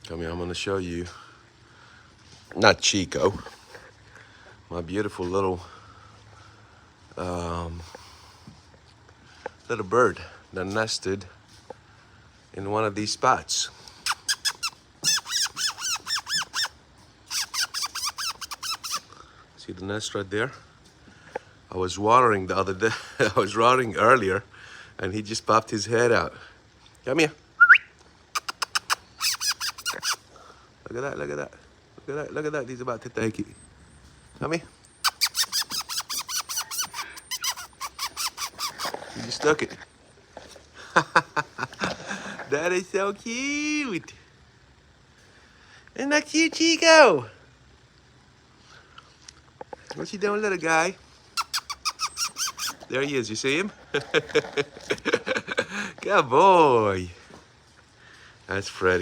Come here, I'm gonna show you. Not Chico. My beautiful little little bird that nested in one of these spots. See the nest right there? I was watering the other day. I was watering earlier, and he just popped his head out. Come here. Look at that, look at that. Look at that, look at that. He's about to take it. Come here. He just took it. That is so cute. Isn't that cute, Chico? What you doing, little guy? There he is. You see him? Good boy. That's Freddy.